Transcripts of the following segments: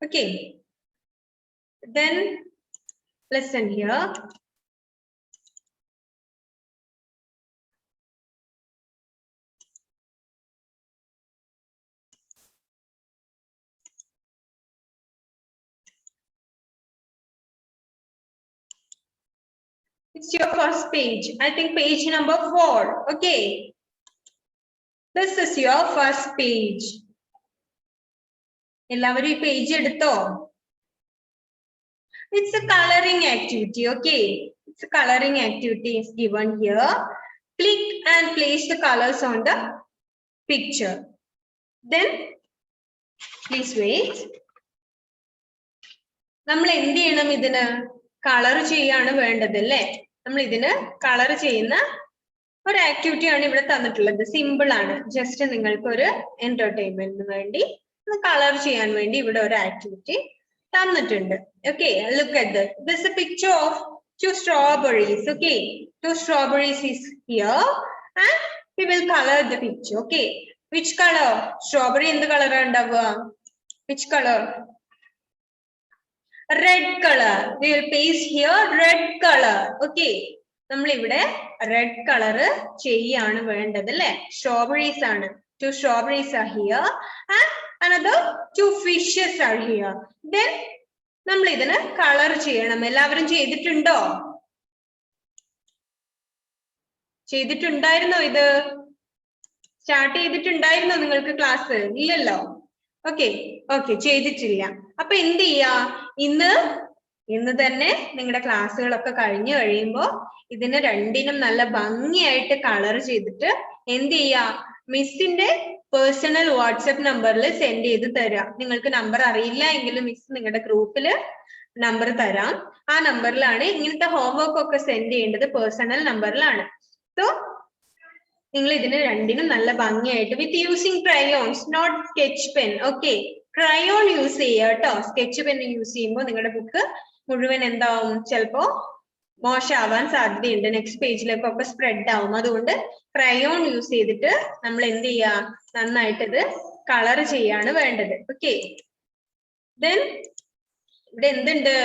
Okay. Then listen here. It's your first page. I think page number 4. Okay. This is your first page. എല്ലാവരും ഈ page എടുത്തോ? It's a coloring activity. Okay. It's a coloring activity is given here. Click and place the colors on the picture. Then please wait. നമ്മൾ എന്ത് ചെയ്യണം? ഇതിന് colour ചെയ്യാണ് വേണ്ടത് അല്ലേ? നമ്മൾ ഇതിന് കളർ ചെയ്യുന്ന ഒരു ആക്ടിവിറ്റി ആണ് ഇവിടെ തന്നിട്ടുള്ളത്. സിമ്പിൾ ആണ്. ജസ്റ്റ് നിങ്ങൾക്ക് ഒരു എന്റർടൈൻമെന്റിന് വേണ്ടി കളർ ചെയ്യാൻ വേണ്ടി ഇവിടെ ഒരു ആക്ടിവിറ്റി തന്നിട്ടുണ്ട്. Okay, look at this. This is a picture of 2 strawberries. Okay, 2 strawberries is here and we will color the picture. Okay, which color? Strawberry എന്ത് കളർ ഉണ്ടാവുക? Which color? Red color. We will paste here red color. Okay, നമ്മൾ ഇവിടെ red colour ചെയ്യാണ് വേണ്ടത് അല്ലെ? Strawberries ആണ്. 2 strawberries are here and another 2 fishes are here. Then നമ്മൾ ഇതിന് കളർ ചെയ്യണം. എല്ലാവരും ചെയ്തിട്ടുണ്ടോ? ചെയ്തിട്ടുണ്ടായിരുന്നോ? ഇത് സ്റ്റാർട്ട് ചെയ്തിട്ടുണ്ടായിരുന്നോ നിങ്ങൾക്ക് ക്ലാസ്? ഇല്ലല്ലോ. ഓക്കെ ഓക്കെ, ചെയ്തിട്ടില്ല. അപ്പൊ എന്ത് ചെയ്യാ? ഇന്ന് തന്നെ നിങ്ങളുടെ ക്ലാസ്സുകളൊക്കെ കഴിഞ്ഞു കഴിയുമ്പോ ഇതിന് രണ്ടിനും നല്ല ഭംഗിയായിട്ട് കളർ ചെയ്തിട്ട് എന്ത് ചെയ്യാ? മിസ്സിന്റെ പേഴ്സണൽ വാട്സ്ആപ്പ് നമ്പറിൽ സെൻഡ് ചെയ്ത് തരാം. നിങ്ങൾക്ക് നമ്പർ അറിയില്ല എങ്കിലും മിസ് നിങ്ങളുടെ ഗ്രൂപ്പിൽ നമ്പർ തരാം. ആ നമ്പറിലാണ് ഇങ്ങനത്തെ ഹോംവർക്ക് ഒക്കെ സെൻഡ് ചെയ്യേണ്ടത്. പേഴ്സണൽ നമ്പറിലാണ്. സോ നിങ്ങൾ ഇതിന് രണ്ടിനും നല്ല ഭംഗിയായിട്ട് with using crayons, not sketch pen. Okay, crayon use ചെയ്യുക കേട്ടോ. സ്കെച്ച് പെൻ യൂസ് ചെയ്യുമ്പോൾ നിങ്ങളുടെ ബുക്ക് മുഴുവൻ എന്താവും? ചിലപ്പോ മോശമാവാൻ സാധ്യതയുണ്ട്. നെക്സ്റ്റ് പേജിലേക്കൊക്കെ സ്പ്രെഡ് ആവും. അതുകൊണ്ട് ക്രയോൺ യൂസ് ചെയ്തിട്ട് നമ്മൾ എന്ത് ചെയ്യാ? നന്നായിട്ട് ഇത് കളർ ചെയ്യാണ് വേണ്ടത്. ഓക്കെ, ദെൻ ഇവിടെ എന്തുണ്ട്?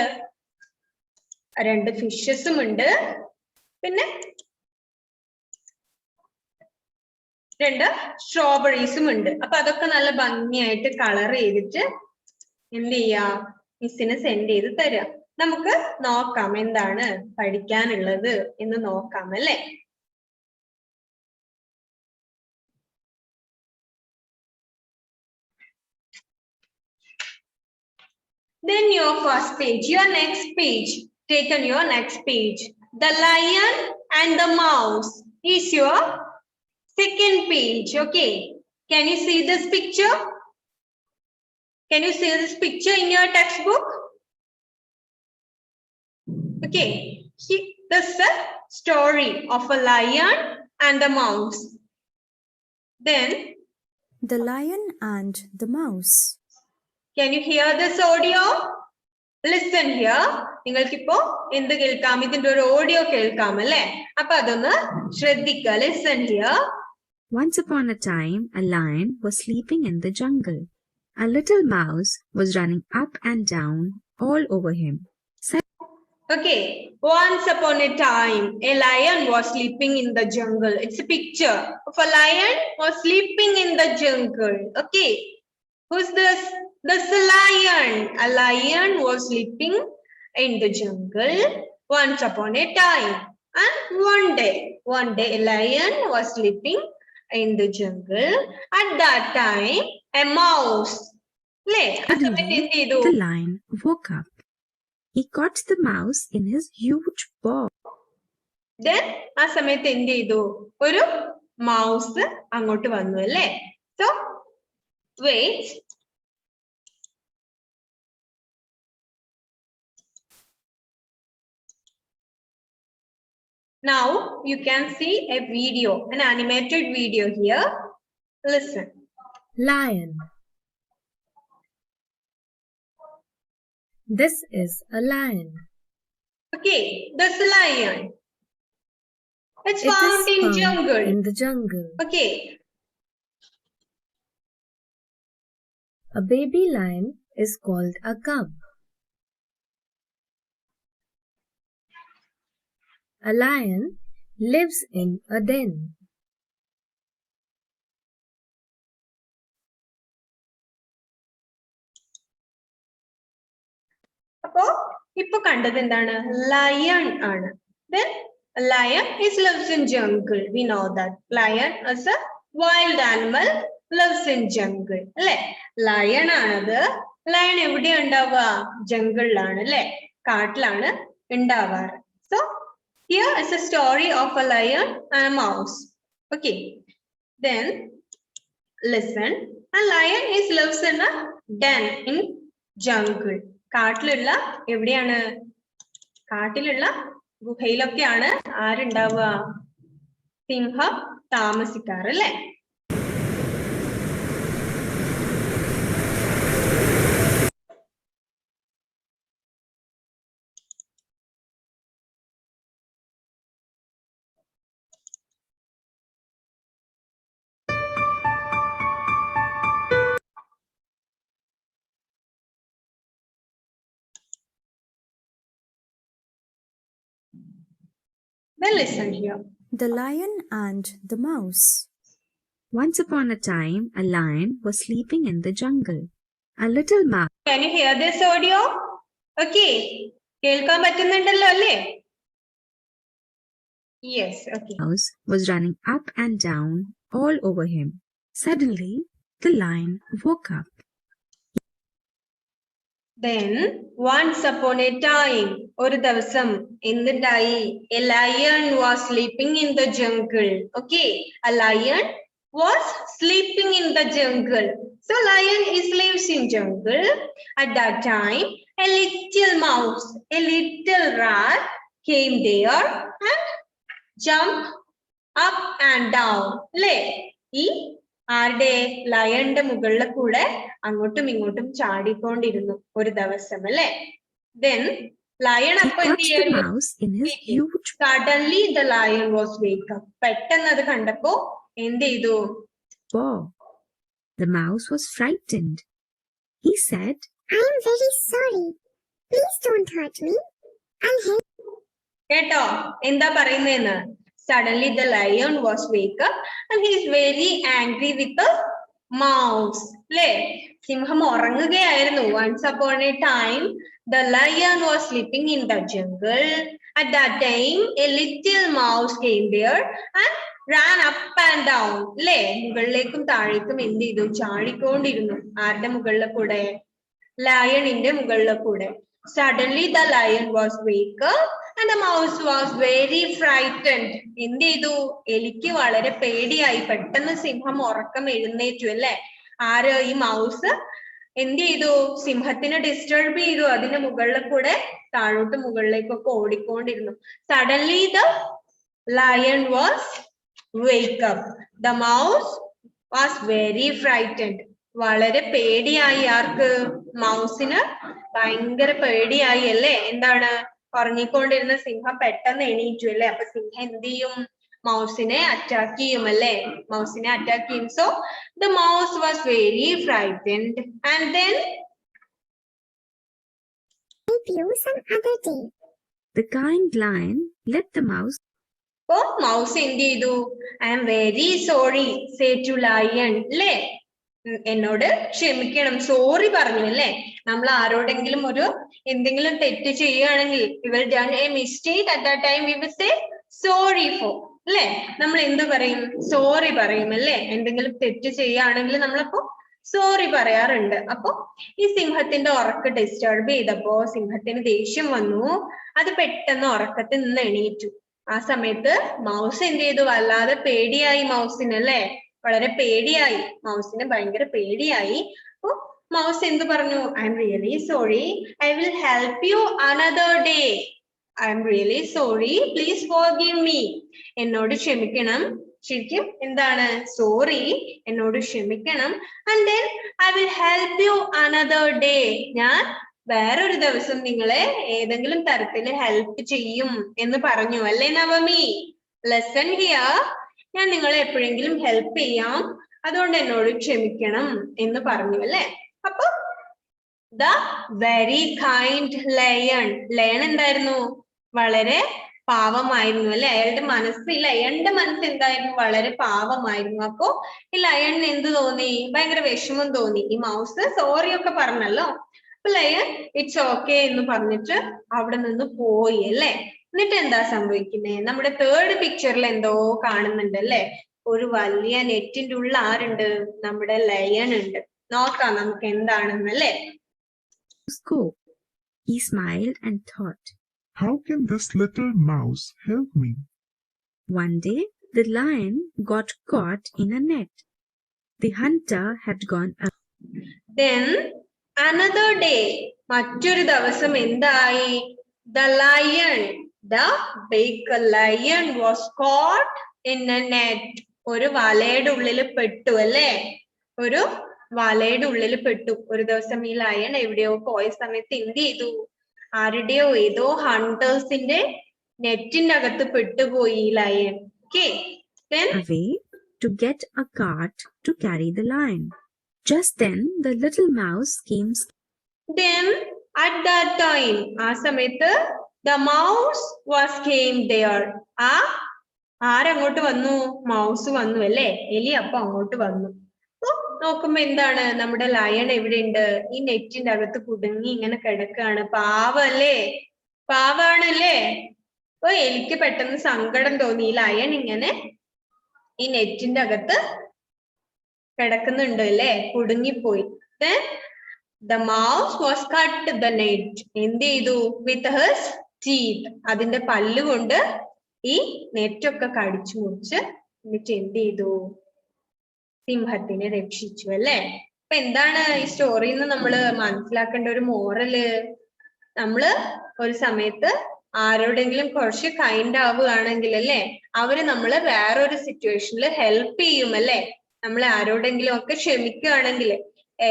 2 ഫിഷസും ഉണ്ട്, പിന്നെ 2 സ്ട്രോബെറീസും ഉണ്ട്. അപ്പൊ അതൊക്കെ നല്ല ഭംഗിയായിട്ട് കളർ ചെയ്തിട്ട് എന്ത് ചെയ്യാ? മിസ്സിന് സെൻഡ് ചെയ്ത് തരാം. നമുക്ക് നോക്കാം എന്താണ് പഠിക്കാനുള്ളത് എന്ന് നോക്കാം അല്ലേ? Then your first page, your next page, take on your next page. The lion and the mouse is your second page. Okay, can you see this picture? Can you see this picture in your textbook? Okay, this is a story of a lion and a mouse. Then The lion and the mouse. can you hear this audio? Listen here. നിങ്ങൾക്കിപ്പോ എന്ത് കേൾക്കാം? ഇതിന്റെ ഒരു audio കേൾക്കാം അല്ലേ? അപ്പൊ അതൊന്ന് ശ്രദ്ധിക്കുക. Listen here. Once upon a time, a lion was sleeping in the jungle. A little mouse was running up and down all over him. Okay, once upon a time, a lion was sleeping in the jungle. It's a picture of a lion was sleeping in the jungle. Okay, who's this? This is a lion. A lion was sleeping in the jungle once upon a time. And one day a lion was sleeping in the jungle. At that time, a mouse. Suddenly, the lion woke up. He caught the mouse in his huge paw. Then ആ സമയത്ത് എന്ത് ചെയ്തു? ഒരു mouse അങ്ങോട്ട് വന്നു അല്ലേ? So wait. Now you can see a video, an animated video here. Listen. Lion. This is a lion. Okay, this lion. It's It found is in found jungle. in the jungle. Okay. A baby lion is called a cub. A lion lives in a den. അപ്പോ ഇപ്പൊ കണ്ടത് എന്താണ്? Lion ആണ്. Then lion is lives in jungle. We know that lion is a wild animal lives in jungle. അല്ലെ? Lion ആണത്. Lion എവിടെ ഉണ്ടാവുക? ജംഗിളിലാണ് അല്ലെ? കാട്ടിലാണ് ഉണ്ടാവാറ്. So here is a story of a lion and a mouse. Okay. Then listen. A lion is lives in a den in jungle. കാട്ടിലുള്ള എവിടെയാണ്? കാട്ടിലുള്ള ഗുഹയിലൊക്കെയാണ് ആരുണ്ടാവുക? സിംഹം താമസിക്കാറ് അല്ലെ? Then listen here. The Lion and the Mouse. Once upon a time, a lion was sleeping in the jungle. A little mouse Can you hear this audio? Okay. കേൾക്കാൻ പറ്റുന്നുണ്ടല്ലോ അല്ലേ? Yes, okay. was running up and down all over him. Suddenly, the lion woke up. Then once upon a time, ഒരു ദിവസം എന്തുണ്ടായി? A lion was sleeping in the jungle. Okay, a lion was sleeping in the jungle. So lion is lives in jungle. At that time, a little mouse, a little rat came there and jumped up and down. അല്ലേ? ഈ ആരുടെ? ലയന്റെ മുകളിലെ കൂടെ അങ്ങോട്ടും ഇങ്ങോട്ടും ചാടിക്കൊണ്ടിരുന്നു ഒരു ദിവസം അല്ലെ? Then lion He അപ്പൊ എന്ത് caught the ചെയ്യുന്നു? mouse in his huge Suddenly the lion was wake up. പെട്ടെന്ന് അത് കണ്ടപ്പോ എന്ത് ചെയ്തു? paw. The mouse was frightened. He said, I am very sorry. Please don't hurt me. I'll help. കേട്ടോ എന്താ പറയുന്നതെന്ന്? Suddenly the lion was wake up and he is very angry with the mouse. അല്ലേ? സിംഹം ഉറങ്ങുകയായിരുന്നു. Once upon a time, the lion was sleeping in the jungle. At that time, a little mouse came there and ran up and down. അല്ലേ? മുകളിലേക്കും താഴേക്കും എന്ത് ചെയ്തു? ചാടിക്കൊണ്ടിരുന്നു. ആരുടെ മുകളിലെ കൂടെ? ലയണിന്റെ മുകളിലെ കൂടെ. Suddenly the lion was wake up and the mouse was very frightened. എന്ത് ചെയ്തു? എലിക്ക് വളരെ പേടിയായി. പെട്ടെന്ന് സിംഹം ഉറക്കം എഴുന്നേറ്റു അല്ലെ? ആര്? ഈ മൗസ് എന്ത് ചെയ്തു? സിംഹത്തിനെ ഡിസ്റ്റർബ് ചെയ്തു. അതിന്റെ മുകളിലെ കൂടെ താഴോട്ട് മുകളിലേക്കൊക്കെ ഓടിക്കൊണ്ടിരുന്നു. Suddenly the lion was wake up. The mouse was very frightened. വളരെ പേടിയായി. ആർക്ക്? മൗസിന് ഭയങ്കര പേടിയായി അല്ലേ? എന്താണ്? ഉറങ്ങിക്കൊണ്ടിരുന്ന സിംഹം പെട്ടെന്ന് എണീറ്റു അല്ലേ? അപ്പൊ സിംഹം എന്ത് ചെയ്യും? മൗസിനെ അറ്റാക്ക് ചെയ്യും അല്ലേ? മൗസിനെ അറ്റാക്ക് ചെയ്യും. So the mouse was very frightened and then Help you some other day. the kind lion let the mouse അപ്പൊ മൗസ് എന്ത് ചെയ്തു? I am very sorry say to lion അല്ലേ? എന്നോട് ക്ഷമിക്കണം, സോറി പറഞ്ഞു അല്ലേ? നമ്മൾ ആരോടെങ്കിലും എന്തെങ്കിലും തെറ്റ് ചെയ്യുകയാണെങ്കിൽ we will done a mistake at that time we will say sorry for അല്ലേ? നമ്മൾ എന്ത് പറയും? സോറി പറയും അല്ലേ? എന്തെങ്കിലും തെറ്റ് ചെയ്യുകയാണെങ്കിൽ നമ്മളപ്പോ സോറി പറയാറുണ്ട്. അപ്പൊ ഈ സിംഹത്തിന്റെ ഉറക്കം ഡിസ്റ്റർബ് ചെയ്തപ്പോ സിംഹത്തിന് ദേഷ്യം വന്നു. അത് പെട്ടെന്ന് ഉറക്കത്തിൽ നിന്ന് എണീറ്റു. ആ സമയത്ത് മൗസ് എന്ത് ചെയ്തു? വല്ലാതെ പേടിയായി മൗസിന് അല്ലേ? വളരെ പേടിയായി. മൗസിന് ഭയങ്കര പേടിയായി. അപ്പൊ മൗസ് എന്ത് പറഞ്ഞു? I am really sorry, I will help you another day. I am really sorry, please forgive me. എന്നോട് ക്ഷമിക്കണം. ശരിക്കും എന്താണ്? സോറി, എന്നോട് ക്ഷമിക്കണം. And then I will help you another day. ഞാൻ വേറൊരു ദിവസം നിങ്ങളെ ഏതെങ്കിലും തരത്തില് ഹെൽപ്പ് ചെയ്യും എന്ന് പറഞ്ഞു അല്ലേ നവമി? Lesson here. ഞാൻ നിങ്ങളെ എപ്പോഴെങ്കിലും ഹെൽപ്പ് ചെയ്യാം, അതുകൊണ്ട് എന്നോട് ക്ഷമിക്കണം എന്ന് പറഞ്ഞു അല്ലെ? അപ്പൊ the very kind lion. Lion എന്തായിരുന്നു? വളരെ പാവമായിരുന്നു അല്ലെ? അയാളുടെ മനസ്സ്, ലയണിന്റെ മനസ്സ് എന്തായിരുന്നു? വളരെ പാവമായിരുന്നു. അപ്പോ ഈ ലയണിന് എന്ത് തോന്നി? ഭയങ്കര വിഷമം തോന്നി. ഈ മൗസ് സോറി ഒക്കെ പറഞ്ഞല്ലോ. അപ്പൊ ലയൺ ഇറ്റ്സ് ഓക്കെ എന്ന് പറഞ്ഞിട്ട് അവിടെ നിന്ന് പോയി അല്ലെ? എന്നിട്ട് എന്താ സംഭവിക്കുന്നേ? നമ്മുടെ തേർഡ് പിക്ചറിൽ എന്തോ കാണുന്നുണ്ട് അല്ലെ? ഒരു വലിയ നെറ്റിന്റെ ഉള്ളിൽ ആരുണ്ട്? നമ്മുടെ ലയൺ ഉണ്ട്. നോക്കാം നമുക്ക് എന്താണെന്നല്ലേ? Go. He smiled and thought. How can this little mouse help me? One day, the lion got caught in a net. The hunter had gone up. Then another day, മറ്റൊരു ദിവസം എന്തായി? The big lion was caught in a net. ഒരു വലയുടെ ഉള്ളിൽ പെട്ടു അല്ലേ? ഒരു വലയുടെ ഉള്ളിൽ പെട്ടു. ഒരു ദിവസം ഈ ലയൺ എവിടെയോ പോയ സമയത്ത് എന്ത് ചെയ്തു? ആരുടെയോ ഏതോ ഹണ്ടേഴ്സിന്റെ നെറ്റിന്റെ അകത്ത് പെട്ടുപോയി ഈ lion. Okay. Then Away to get a cart to carry the lion. Just then, the little mouse came. Then at that time, ആ സമയത്ത് the mouse came there. ആരങ്ങോട്ട് വന്നു? മൗസ് വന്നു അല്ലേ? എലി അപ്പൊ അങ്ങോട്ട് വന്നു. നോക്കുമ്പോ എന്താണ്? നമ്മുടെ ലയൺ എവിടെയുണ്ട്? ഈ നെറ്റിന്റെ അകത്ത് കുടുങ്ങി ഇങ്ങനെ കിടക്കാണ്. പാവല്ലേ? പാവാണല്ലേ? അപ്പൊ എലിക്ക് പെട്ടെന്ന് സങ്കടം തോന്നി. ഈ ലയൺ ഇങ്ങനെ ഈ നെറ്റിന്റെ അകത്ത് കിടക്കുന്നുണ്ട് അല്ലേ? കുടുങ്ങിപ്പോയി. Then the mouse was cut the net. എന്ത് ചെയ്തു? With his teeth. അതിന്റെ പല്ലുകൊണ്ട് ഈ നെറ്റൊക്കെ കടിച്ചു മുറിച്ച് എന്നിട്ട് എന്ത് ചെയ്തു? സിംഹത്തിനെ രക്ഷിച്ചു അല്ലേ? അപ്പൊ എന്താണ് ഈ സ്റ്റോറിയിൽ നിന്ന് നമ്മൾ മനസ്സിലാക്കേണ്ട ഒരു മോറല്? നമ്മള് ഒരു സമയത്ത് ആരോടെങ്കിലും കുറച്ച് കൈൻഡ് ആവുകയാണെങ്കിൽ അല്ലേ, അവര് നമ്മള് വേറൊരു സിറ്റുവേഷനിൽ ഹെൽപ്പ് ചെയ്യും അല്ലേ? നമ്മൾ ആരോടെങ്കിലും ഒക്കെ ക്ഷമിക്കുകയാണെങ്കിൽ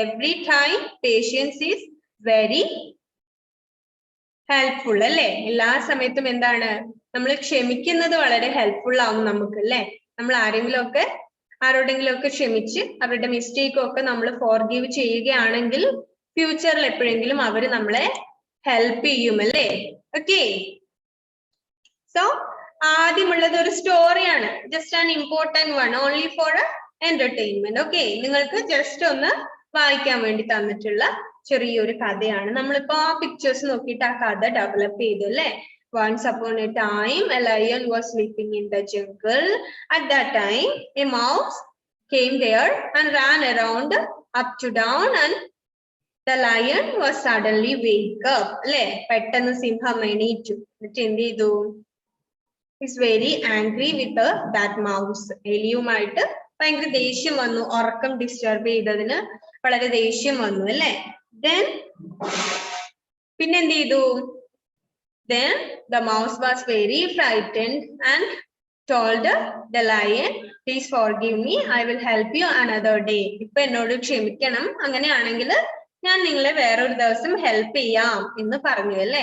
every time patience is very helpful അല്ലേ? എല്ലാ സമയത്തും എന്താണ്? നമ്മൾ ക്ഷമിക്കുന്നത് വളരെ ഹെൽപ്ഫുൾ ആവും നമുക്ക് അല്ലേ? നമ്മൾ ആരോടെങ്കിലും ഒക്കെ ക്ഷമിച്ച് അവരുടെ മിസ്റ്റേക്കും ഒക്കെ നമ്മൾ ഫോർഗീവ് ചെയ്യുകയാണെങ്കിൽ ഫ്യൂച്ചറിൽ എപ്പോഴെങ്കിലും അവര് നമ്മളെ ഹെൽപ്പ് ചെയ്യും അല്ലേ? ഓക്കെ. സോ ആദ്യമുള്ളത് ഒരു സ്റ്റോറിയാണ്. Just an important one, only for entertainment. Okay, നിങ്ങൾക്ക് ജസ്റ്റ് ഒന്ന് വായിക്കാൻ വേണ്ടി തന്നിട്ടുള്ള ചെറിയൊരു കഥയാണ്. നമ്മളിപ്പോ ആ പിക്ചേഴ്സ് നോക്കിയിട്ട് ആ കഥ ഡെവലപ്പ് ചെയ്തു അല്ലേ? Once upon a time, a lion was sleeping in the jungle. At that time, a mouse came there and ran around up to down, and the lion was suddenly wake up. അല്ലേ? പെട്ടെന്ന് സിംഹം എണീറ്റു. എന്നിട്ട് എന്ത് ചെയ്തു? Is very angry with that mouse. എലിയുമായിട്ട് ഭയങ്കര ദേഷ്യം വന്നു. ഉറക്കം ഡിസ്റ്റർബ് ചെയ്തതിന് വളരെ ദേഷ്യം വന്നു അല്ലേ? Then പിന്നെ എന്ത് ചെയ്തു? Then the mouse was very frightened and told the lion, please forgive me, I will help you another day. ഇപ്പൊ എന്നോട് ക്ഷമിക്കണം, അങ്ങനെയാണെങ്കിൽ ഞാൻ നിങ്ങളെ വേറൊരു ദിവസം ഹെൽപ്പ് ചെയ്യാം എന്ന് പറഞ്ഞു അല്ലേ?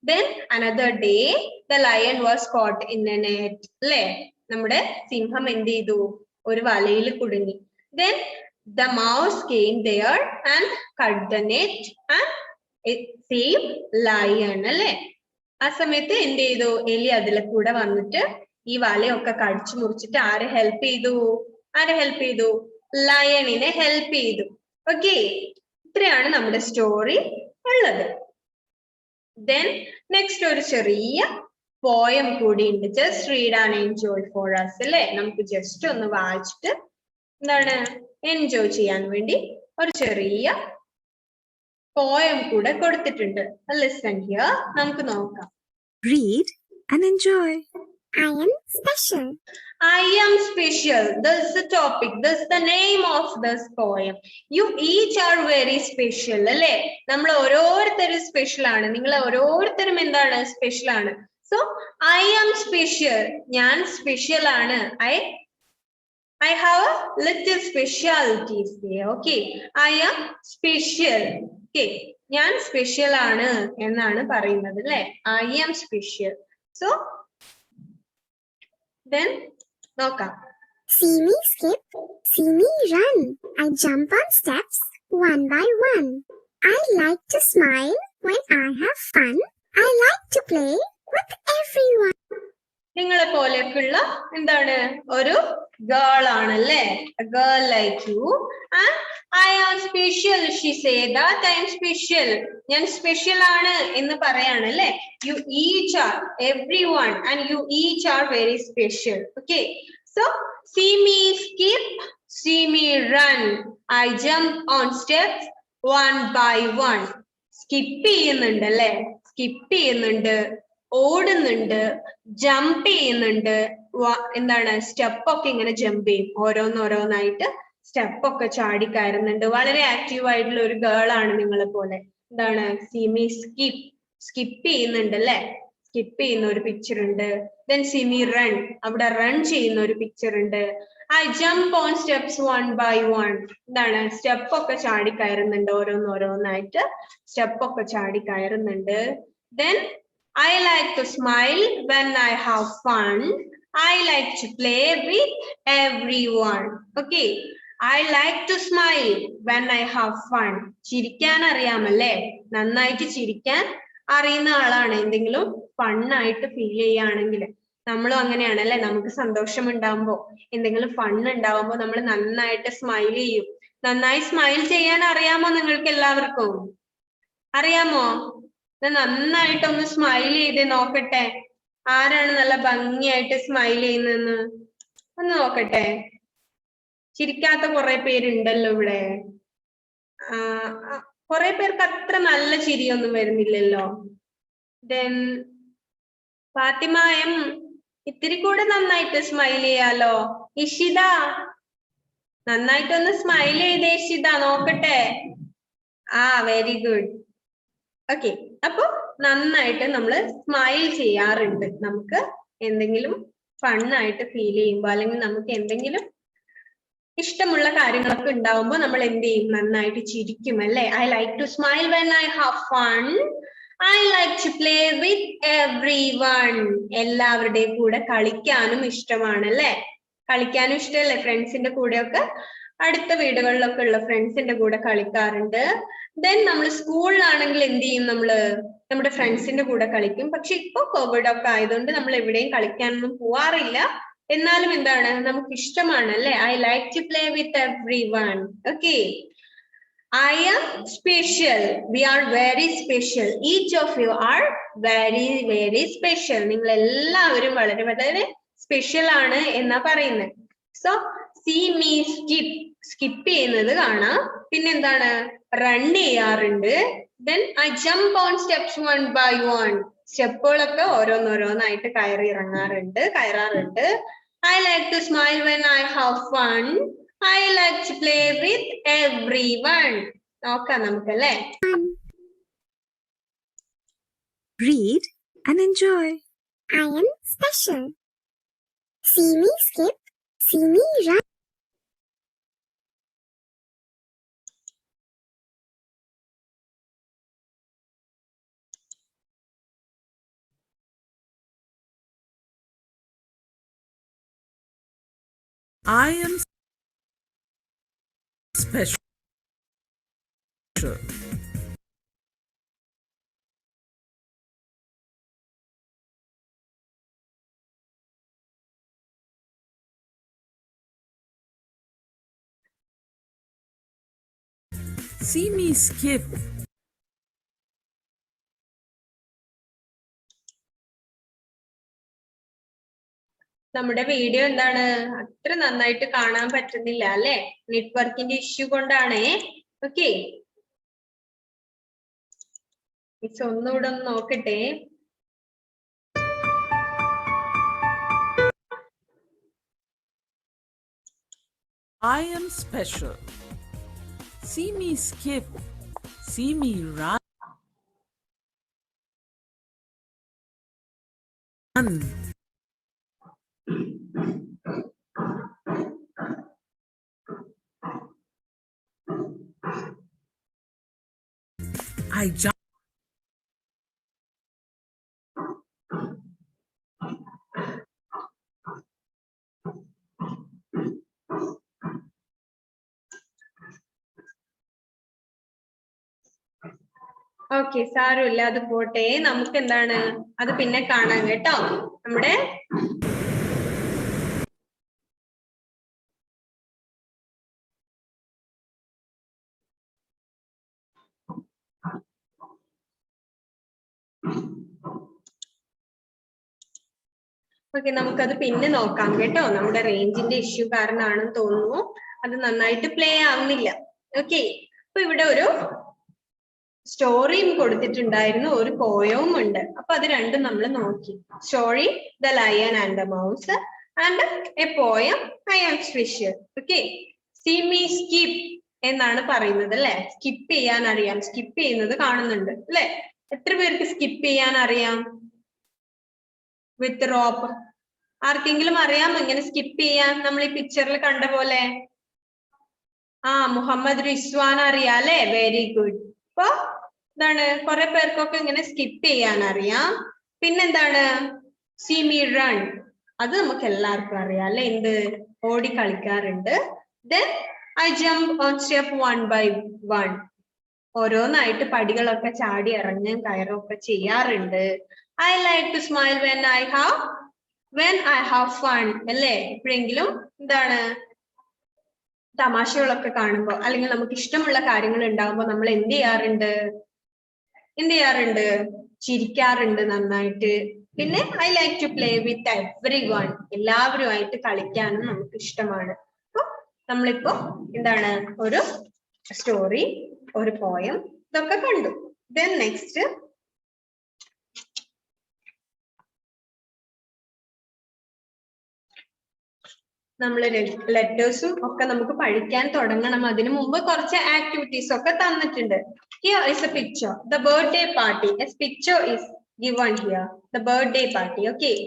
Then another day the lion was caught in a net. അല്ലേ? നമ്മുടെ സിംഹം എന്ത് ചെയ്തു? ഒരു വലയിൽ കുടുങ്ങി. Then the mouse came there and cut the net and it saved lion. അല്ലേ? ആ സമയത്ത് എന്ത് ചെയ്തു? എലി അതിലെ കൂടെ വന്നിട്ട് ഈ വലയൊക്കെ കടിച്ചു മുറിച്ചിട്ട് ആരെ ഹെൽപ്പ് ചെയ്തു? ലയണിനെ ഹെൽപ്പ് ചെയ്തു. ഓക്കെ, ഇത്രയാണ് നമ്മുടെ സ്റ്റോറി ഉള്ളത്. ദെൻ നെക്സ്റ്റ് ഒരു ചെറിയ പോയം കൂടി ഉണ്ട്. Just read and enjoy for us അല്ലേ? നമുക്ക് ജസ്റ്റ് ഒന്ന് വായിച്ചിട്ട് എന്താണ് എൻജോയ് ചെയ്യാൻ വേണ്ടി ഒരു ചെറിയ പോയം കൂടെ കൊടുത്തിട്ടുണ്ട്. ലിസൺ ഹിയർ, നമുക്ക് നോക്കാം. Read and enjoy. I am special. I am special. This is the topic. This is the name of this poem. You each are very special. അല്ലേ? നമ്മൾ ഓരോരുത്തരും സ്പെഷ്യൽ ആണ്. നിങ്ങൾ ഓരോരുത്തരും എന്താണ്? സ്പെഷ്യൽ ആണ്. So I am special. ഞാൻ special ആണ്. I have a little specialties here. Okay. I am special. Okay. ഞാൻ സ്പെഷ്യൽ ആണ് എന്നാണ് പറയുന്നത് അല്ലേ? I am special. So then നോക്കാം. See me skip, see me run. I jump on steps one by one. I like to smile when I have fun. I like to play with everyone. നിങ്ങളെ പോലെയൊക്കെയുള്ള എന്താണ് ഒരു girl ആണല്ലേ girl like you and I am special she say that I am special ഞാൻ special ആണ് എന്ന് പറയാണല്ലേ you each are every one and you each are very special okay so see me skip see me run I jump on steps one by one skip ചെയ്യുന്നുണ്ട് അല്ലേ skip ചെയ്യുന്നുണ്ട് ഓടുന്നുണ്ട് jump ചെയ്യുന്നുണ്ട് എന്താണ് സ്റ്റെപ്പ് ഒക്കെ ഇങ്ങനെ ജമ്പ് ചെയ്യും ഓരോന്നോരോന്നായിട്ട് സ്റ്റെപ്പ് ഒക്കെ ചാടി കയറുന്നുണ്ട് വളരെ ആക്റ്റീവ് ആയിട്ടുള്ള ഒരു ഗേൾ ആണ് നിങ്ങളെ പോലെ എന്താണ് സിമി സ്കിപ്പ് ചെയ്യുന്നുണ്ട് അല്ലെ സ്കിപ്പ് ചെയ്യുന്ന ഒരു പിക്ചർ ഉണ്ട് ദെൻ സിമി റൺ അവിടെ റൺ ചെയ്യുന്ന ഒരു പിക്ചർ ഉണ്ട് I jump on steps one by one എന്താണ് സ്റ്റെപ്പ് ഒക്കെ ചാടി കയറുന്നുണ്ട് ഓരോന്നോരോന്നായിട്ട് സ്റ്റെപ്പ് ഒക്കെ ചാടി കയറുന്നുണ്ട് then I like to smile when I have fun. I like to play with everyone. Okay. I like to smile when I have fun. ചിരിക്കാൻ അറിയാമല്ലേ നന്നായിട്ട് ചിരിക്കാൻ അറിയുന്ന ആളാണ് എന്തെങ്കിലും ഫണ്ണായിട്ട് ഫീൽ ചെയ്യുകയാണെങ്കിൽ നമ്മളും അങ്ങനെയാണല്ലേ നമുക്ക് സന്തോഷം ഉണ്ടാവുമ്പോ എന്തെങ്കിലും ഫൺ ഉണ്ടാവുമ്പോ നമ്മൾ നന്നായിട്ട് സ്മൈൽ ചെയ്യും നന്നായി സ്മൈൽ ചെയ്യാൻ അറിയാമോ നിങ്ങൾക്ക് എല്ലാവർക്കും അറിയാമോ നന്നായിട്ടൊന്ന് സ്മൈൽ ചെയ്ത് നോക്കട്ടെ ആരാണ് നല്ല ഭംഗിയായിട്ട് സ്മൈൽ ചെയ്യുന്നതെന്ന് ഒന്ന് നോക്കട്ടെ ചിരിക്കാത്ത കുറെ പേരുണ്ടല്ലോ ഇവിടെ കുറെ പേർക്ക് അത്ര നല്ല ചിരിയൊന്നും വരുന്നില്ലല്ലോ ദെൻ ഫാത്തിമ എം ഇത്തിരി കൂടെ നന്നായിട്ട് സ്മൈൽ ചെയ്യാലോ ഇഷിത നന്നായിട്ടൊന്ന് സ്മൈൽ ചെയ്തേ ഇഷിത നോക്കട്ടെ വെരി ഗുഡ് ഓക്കെ അപ്പൊ നന്നായിട്ട് നമ്മൾ സ്മൈൽ ചെയ്യാറുണ്ട് നമുക്ക് എന്തെങ്കിലും ഫണ്ണായിട്ട് ഫീൽ ചെയ്യുമ്പോ അല്ലെങ്കിൽ നമുക്ക് എന്തെങ്കിലും ഇഷ്ടമുള്ള കാര്യങ്ങളൊക്കെ ഉണ്ടാവുമ്പോ നമ്മൾ എന്ത് ചെയ്യും നന്നായിട്ട് ചിരിക്കും അല്ലെ I like to smile when I have fun I like to play with every one എല്ലാവരുടെയും കൂടെ കളിക്കാനും ഇഷ്ടമാണ് അല്ലെ കളിക്കാനും ഇഷ്ടമല്ലേ ഫ്രണ്ട്സിന്റെ കൂടെയൊക്കെ അടുത്ത വീടുകളിലൊക്കെ ഉള്ള ഫ്രണ്ട്സിന്റെ കൂടെ കളിക്കാറുണ്ട് ദെൻ നമ്മൾ സ്കൂളിലാണെങ്കിൽ എന്ത് ചെയ്യും നമ്മള് നമ്മുടെ ഫ്രണ്ട്സിന്റെ കൂടെ കളിക്കും പക്ഷെ ഇപ്പൊ കോവിഡ് ഒക്കെ ആയതുകൊണ്ട് നമ്മൾ എവിടെയും കളിക്കാനൊന്നും പോവാറില്ല എന്നാലും എന്താണ് നമുക്ക് ഇഷ്ടമാണ് അല്ലെ I like to play with every one okay I am special we are very special each of you are very very special നിങ്ങൾ എല്ലാവരും വളരെ വളരെ സ്പെഷ്യൽ ആണ് എന്നാ പറയുന്നത് സോ see me സ്കിപ്പ് ചെയ്യുന്നത് കാണാം പിന്നെന്താണ് റൺ ചെയ്യാറുണ്ട് then I jump on steps one by one സ്റ്റെപ്പുകളൊക്കെ ഓരോന്നോരോന്നായിട്ട് കയറാറുണ്ട് I like to smile when I have fun I like to play with every one നോക്കാം നമുക്കല്ലേ Read and enjoy. I am special. See me skip, see me run. I am special. See me skip. നമ്മുടെ video എന്താണ് അത്ര നന്നായിട്ട് കാണാൻ പറ്റുന്നില്ല അല്ലെ നെറ്റ്വർക്കിന്റെ ഇഷ്യൂ കൊണ്ടാണേ ഓക്കെ ഒന്നുകൂടെ ഒന്ന് നോക്കട്ടെ I am special. See me skip. See me run. I jump. Okay, സാരമില്ല, അത് പോട്ടെ. നമുക്ക് എന്താണ് അത് പിന്നെ കാണാം കേട്ടോ. നമ്മുടെ ഓക്കെ, നമുക്കത് പിന്നെ നോക്കാം കേട്ടോ. നമ്മുടെ റേഞ്ചിന്റെ ഇഷ്യൂ കാരണമാണെന്ന് തോന്നുന്നു അത് നന്നായിട്ട് പ്ലേ ആവുന്നില്ല. ഓക്കെ, അപ്പൊ ഇവിടെ ഒരു സ്റ്റോറിയും കൊടുത്തിട്ടുണ്ടായിരുന്നു, ഒരു പോയവും ഉണ്ട്. അപ്പൊ അത് രണ്ടും നമ്മൾ നോക്കി. Story the lion and the mouse and a poem I am special. Okay, see me skip എന്നാണ് പറയുന്നത് അല്ലെ. സ്കിപ്പ് ചെയ്യാൻ അറിയാം, സ്കിപ്പ് ചെയ്യുന്നത് കാണുന്നുണ്ട് അല്ലെ. എത്ര പേർക്ക് സ്കിപ്പ് ചെയ്യാൻ അറിയാം? വിത്ത് റോപ്പ്. ആർക്കെങ്കിലും അറിയാമോ ഇങ്ങനെ സ്കിപ്പ് ചെയ്യാൻ? നമ്മൾ ഈ പിക്ചറിൽ കണ്ട പോലെ. മുഹമ്മദ് റിസ്വാൻ അറിയാം അല്ലെ. Very good. അപ്പൊ എന്താണ്, കുറെ പേർക്കൊക്കെ ഇങ്ങനെ സ്കിപ്പ് ചെയ്യാൻ അറിയാം. പിന്നെന്താണ്, സീ മീ റൺ, അത് നമുക്ക് എല്ലാവർക്കും അറിയാം അല്ലെ. എന്ത്, ഓടി കളിക്കാറുണ്ട്. Then I jump on step 1 by 1, ഓരോന്നായിട്ട് പടികളൊക്കെ ചാടി ഇറങ്ങുകയും കയറൊക്കെ ചെയ്യാറുണ്ട്. I like to smile when I have fun അല്ലേ. എപ്പോഴെങ്കിലും എന്താണ് തമാശകളൊക്കെ കാണുമ്പോ അല്ലെങ്കിൽ നമുക്ക് ഇഷ്ടമുള്ള കാര്യങ്ങൾ ഉണ്ടാകുമ്പോ നമ്മൾ എന്ത് ചെയ്യാറുണ്ട്? ചിരിക്കാറുണ്ട് നന്നായിട്ട്. പിന്നെ I like to play with everyone, എല്ലാവരുമായിട്ട് കളിക്കാനും നമുക്ക് ഇഷ്ടമാണ്. അപ്പൊ നമ്മളിപ്പോ എന്താണ്, ഒരു സ്റ്റോറി, ഒരു പോയം ഇതൊക്കെ കണ്ടു. ദെൻ നെക്സ്റ്റ് നമ്മൾ ലെറ്റേഴ്സും ഒക്കെ നമുക്ക് പഠിക്കാൻ തുടങ്ങണം. അതിനു മുമ്പ് കുറച്ച് ആക്ടിവിറ്റീസ് ഒക്കെ തന്നിട്ടുണ്ട്. Here is a picture, the birthday party. A picture is given here, the birthday party. Okay,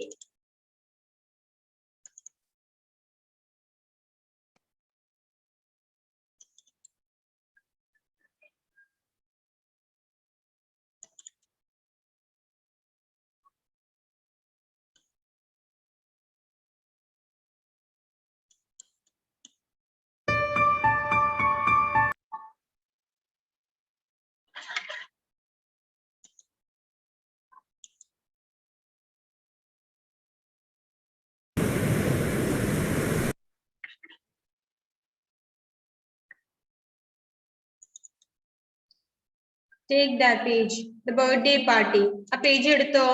take that page, the birthday party. ആ പേജ് എടുത്തോ.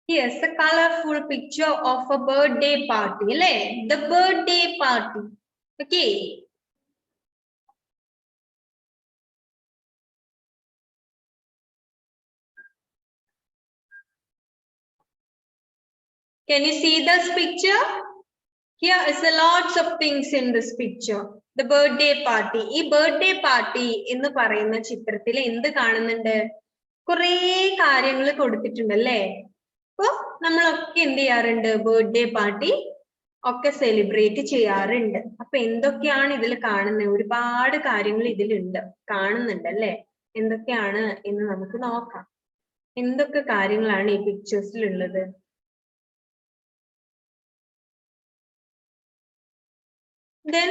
Yes, a colorful picture of a birthday party അല്ലേ. The birthday party. Okay, can you see this picture? Here is a lots of things in this picture. The birthday party. ഈ birthday party എന്ന് പറയുന്ന ചിത്രത്തിൽ എന്ത് കാണുന്നുണ്ട്? കുറേ കാര്യങ്ങൾ കൊടുത്തിട്ടുണ്ട് അല്ലേ. അപ്പൊ നമ്മളൊക്കെ എന്ത് ചെയ്യാറുണ്ട്? ബർത്ത്ഡേ പാർട്ടി ഒക്കെ സെലിബ്രേറ്റ് ചെയ്യാറുണ്ട്. അപ്പൊ എന്തൊക്കെയാണ് ഇതിൽ കാണുന്നത്? ഒരുപാട് കാര്യങ്ങൾ ഇതിലുണ്ട്, കാണുന്നുണ്ട് അല്ലേ. എന്തൊക്കെയാണ് എന്ന് നമുക്ക് നോക്കാം. എന്തൊക്കെ കാര്യങ്ങളാണ് ഈ പിക്ചേഴ്സിൽ ഉള്ളത്? Then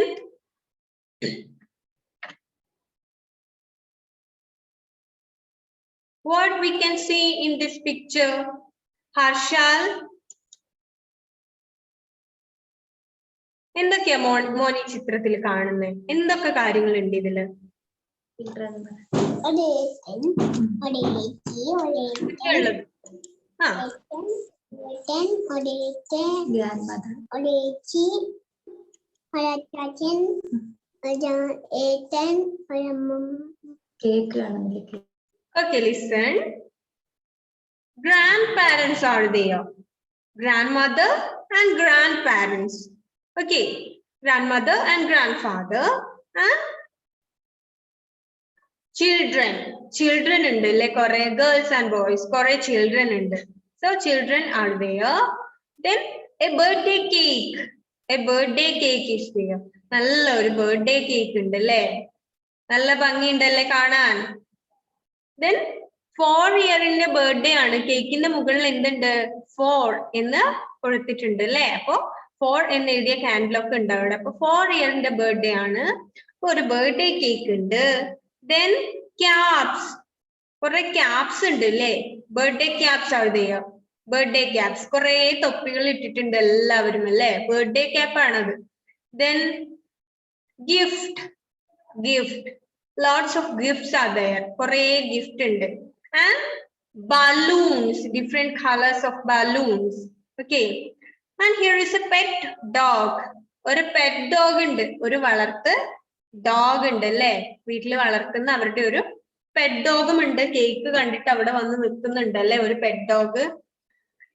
what we can see in this picture? Harshal, എന്തൊക്കെയാ മോനി ചിത്രത്തിൽ കാണുന്നത്? എന്തൊക്കെ കാര്യങ്ങളുണ്ട് ഇതില്? Okay, listen. Grandparents are there. Grandmother and grandparents. Okay, grandmother and grandfather and children. Children ഉണ്ട് അല്ലെ, കുറെ girls and boys, കുറെ children ഉണ്ട്. So children are there. Then a birthday cake. A birthday cake is there. നല്ല ഒരു birthday cake ഉണ്ട് അല്ലേ. നല്ല ഭംഗിയുണ്ടല്ലേ കാണാൻ. Then 4-year-ന്റെ ബർത്ത്ഡേ ആണ്. കേക്കിന്റെ മുകളിൽ എന്തുണ്ട്? 4 എന്ന് കൊടുത്തിട്ടുണ്ട് അല്ലെ. അപ്പൊ 4 എന്ന് എഴുതിയ കാൻഡിലൊക്കെ ഉണ്ട് അവിടെ. അപ്പൊ 4-year-ന്റെ ബർത്ത്ഡേ ആണ്. അപ്പൊ ഒരു ബർത്ത്ഡേ കേക്ക് ഉണ്ട്. Then caps. കുറെ ക്യാപ്സ് ഉണ്ട് അല്ലേ? Birthday caps are there. Birthday caps. കുറെ തൊപ്പികൾ ഇട്ടിട്ടുണ്ട് എല്ലാവരും അല്ലെ. ബർത്ത്ഡേ ക്യാപ്പ് ആണത്. Then gift. Lots of gifts are there. കുറെ ഗിഫ്റ്റ് ഉണ്ട്. And balloons, different colors of balloons. Okay. And here is a pet dog. ഒരു pet dog ഉണ്ട്. ഒരു വളർത്ത് ഡോഗ് ഉണ്ട് അല്ലേ? വീട്ടിൽ വളർത്തുന്ന അവരുടെ ഒരു പെറ്റ് ഡോഗും ഉണ്ട്. കേക്ക് കണ്ടിട്ട് അവിടെ വന്ന് നിൽക്കുന്നുണ്ട് അല്ലെ ഒരു പെറ്റ് ഡോഗ്.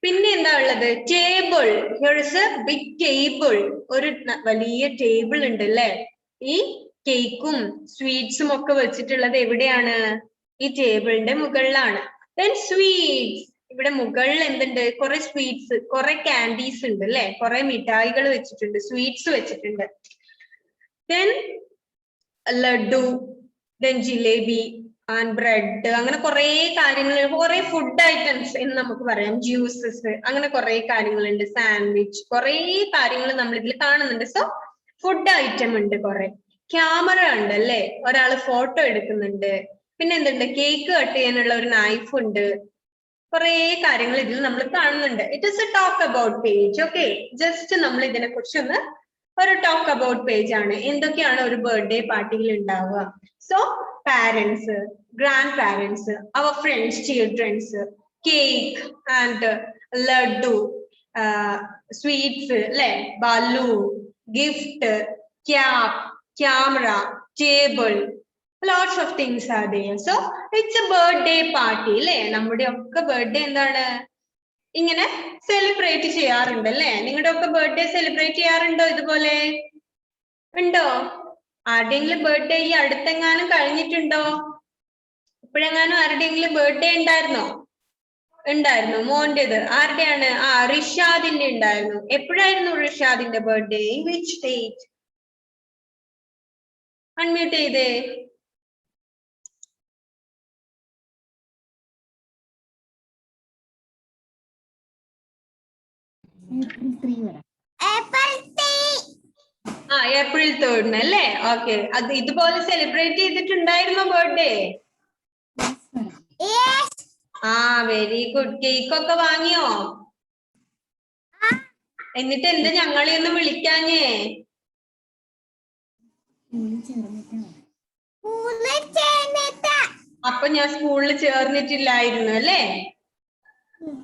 പിന്നെ എന്താ ഉള്ളത്? Table. Here is a big table. ഒരു വലിയ ടേബിൾ ഉണ്ട് അല്ലെ? ഈ കേക്കും സ്വീറ്റ്സും ഒക്കെ വെച്ചിട്ടുള്ളത് എവിടെയാണ്? ഈ ടേബിളിന്റെ മുകളിലാണ്. Then sweets. ഇവിടെ മുകളിൽ എന്തുണ്ട്? കുറെ സ്വീറ്റ്സ്, കുറെ കാൻഡീസ് ഉണ്ട് അല്ലെ? കുറെ മിഠായികൾ വെച്ചിട്ടുണ്ട്, സ്വീറ്റ്സ് വെച്ചിട്ടുണ്ട്. Then laddu, then jalebi and bread, അങ്ങനെ കുറെ കാര്യങ്ങൾ, കുറെ ഫുഡ് ഐറ്റംസ് എന്ന് നമുക്ക് പറയാം. ജ്യൂസസ്, അങ്ങനെ കുറെ കാര്യങ്ങളുണ്ട്. സാൻഡ്വിച്ച്, കുറെ കാര്യങ്ങൾ നമ്മൾ ഇതിൽ കാണുന്നുണ്ട്. സോ ഫുഡ് ഐറ്റം ഉണ്ട് കുറെ. ക്യാമറ ഉണ്ട് അല്ലെ? ഒരാള് ഫോട്ടോ എടുക്കുന്നുണ്ട്. പിന്നെ എന്തുണ്ട്? കേക്ക് കട്ട് ചെയ്യാനുള്ള ഒരു നൈഫ് ഉണ്ട്. കുറെ കാര്യങ്ങൾ ഇതിൽ നമ്മൾ കാണുന്നുണ്ട്. It is A talk about page. Okay, just നമ്മൾ ഇതിനെ കുറിച്ചൊന്ന് ഒരു ടോക്ക് അബൌട്ട് പേജ് ആണ്. എന്തൊക്കെയാണ് ഒരു ബർത്ത്ഡേ പാർട്ടിയിൽ ഉണ്ടാവുക? സോ പാരന്റ്സ്, ഗ്രാൻഡ് പാരന്റ്സ്, അവർ friends, children's, cake and laddu, sweets അല്ലെ, balloon, gift, cap, camera, table, lots of things are there. So it's a birthday party അല്ലെ? നമ്മുടെ ഒക്കെ ബർത്ത്ഡേ എന്താണ്? ഇങ്ങനെ സെലിബ്രേറ്റ് ചെയ്യാറുണ്ട് അല്ലെ? നിങ്ങളുടെ ഒക്കെ ബർത്ത്ഡേ സെലിബ്രേറ്റ് ചെയ്യാറുണ്ടോ ഇതുപോലെ? ഉണ്ടോ? ആരുടെയെങ്കിലും ബർത്ത്ഡേ ഈ അടുത്തെങ്ങാനും കഴിഞ്ഞിട്ടുണ്ടോ? ഇപ്പോഴെങ്ങാനും ആരുടെയെങ്കിലും ബർത്ത്ഡേ ഉണ്ടായിരുന്നോ? ഉണ്ടായിരുന്നു. മോന്റേത് ആരുടെയാണ്? റിഷാദിന്റെ ഉണ്ടായിരുന്നു. എപ്പോഴായിരുന്നു റിഷാദിന്റെ birthday? In which date? Unmute ചെയ്തേ. ഏപ്രിൽ 3rd അല്ലേ? ഓക്കെ. അത് ഇതുപോലെ സെലിബ്രേറ്റ് ചെയ്തിട്ടുണ്ടായിരുന്നോ ബർത്ത്ഡേ? Very good. കേക്ക് ഒക്കെ വാങ്ങിയോ? എന്നിട്ട് എന്താ ഞങ്ങളെ ഒന്നും വിളിക്കാഞ്ഞേ? അപ്പൊ ഞാൻ സ്കൂളിൽ ചേർന്നിട്ടില്ലായിരുന്നു അല്ലേ?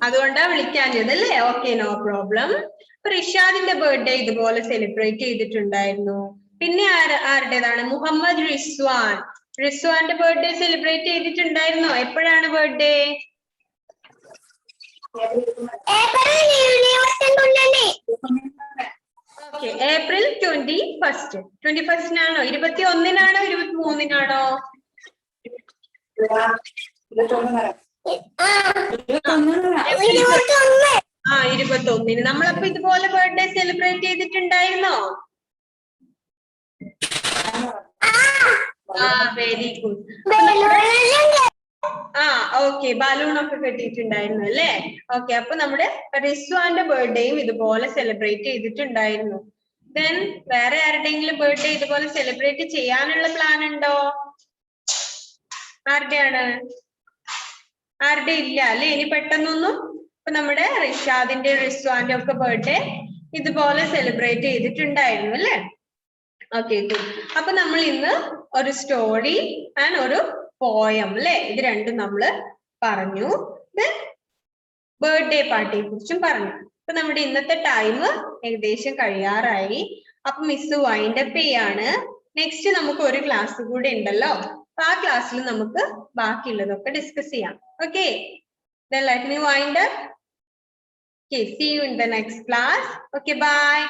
അതുകൊണ്ടാ വിളിക്കാഞ്ഞത് അല്ലേ? Okay, no problem. അപ്പൊ റിഷാദിന്റെ ബർത്ത്ഡേ ഇതുപോലെ സെലിബ്രേറ്റ് ചെയ്തിട്ടുണ്ടായിരുന്നു. പിന്നെ ആരുടേതാണ്? മുഹമ്മദ് റിസ്വാൻ. റിസ്വാന്റെ ബർത്ത്ഡേ സെലിബ്രേറ്റ് ചെയ്തിട്ടുണ്ടായിരുന്നോ? എപ്പോഴാണ് ബർത്ത്ഡേ? Okay, April 21st. 21st-നാണോ? 21-നാണോ? 23-നാണോ? 21-ന്. നമ്മളപ്പോ ഇതുപോലെ ബർത്ത്ഡേ സെലിബ്രേറ്റ് ചെയ്തിട്ടുണ്ടായിരുന്നോ? Very good. ഓക്കെ, ബലൂൺ ഒക്കെ കെട്ടിയിട്ടുണ്ടായിരുന്നു അല്ലേ? ഓക്കെ, അപ്പൊ നമ്മുടെ റിസ്വാന്റെ ബർത്ത്ഡേയും ഇതുപോലെ സെലിബ്രേറ്റ് ചെയ്തിട്ടുണ്ടായിരുന്നു. ദെൻ വേറെ ആരുടെയെങ്കിലും ബർത്ത്ഡേ ഇതുപോലെ സെലിബ്രേറ്റ് ചെയ്യാനുള്ള പ്ലാൻ ഉണ്ടോ? ആരുടെയാണ്? ആരുടെ ഇല്ല അല്ലെ? ഇനി പെട്ടെന്നൊന്നും. ഇപ്പൊ നമ്മുടെ റിഷാദിന്റെ, റിസ്വാന്റെ ഒക്കെ ബർത്ത്ഡേ ഇതുപോലെ സെലിബ്രേറ്റ് ചെയ്തിട്ടുണ്ടായിരുന്നു അല്ലെ? Okay, good. അപ്പൊ നമ്മൾ ഇന്ന് ഒരു സ്റ്റോറി ആൻഡ് ഒരു പോയം അല്ലെ, ഇത് രണ്ടും നമ്മള് പറഞ്ഞു. ബർത്ത്ഡേ പാർട്ടിയെ കുറിച്ചും പറഞ്ഞു. അപ്പൊ നമ്മുടെ ഇന്നത്തെ ടൈം ഏകദേശം കഴിയാറായി. അപ്പൊ മിസ് വൈൻഡപ്പ് ചെയ്യാണ്. നെക്സ്റ്റ് നമുക്ക് ഒരു ക്ലാസ് കൂടെ ഉണ്ടല്ലോ. അപ്പൊ ആ ക്ലാസ്സിൽ നമുക്ക് ബാക്കിയുള്ളതൊക്കെ ഡിസ്കസ് ചെയ്യാം. Okay, then let me wind up. Okay, see you in the next class. Okay, bye.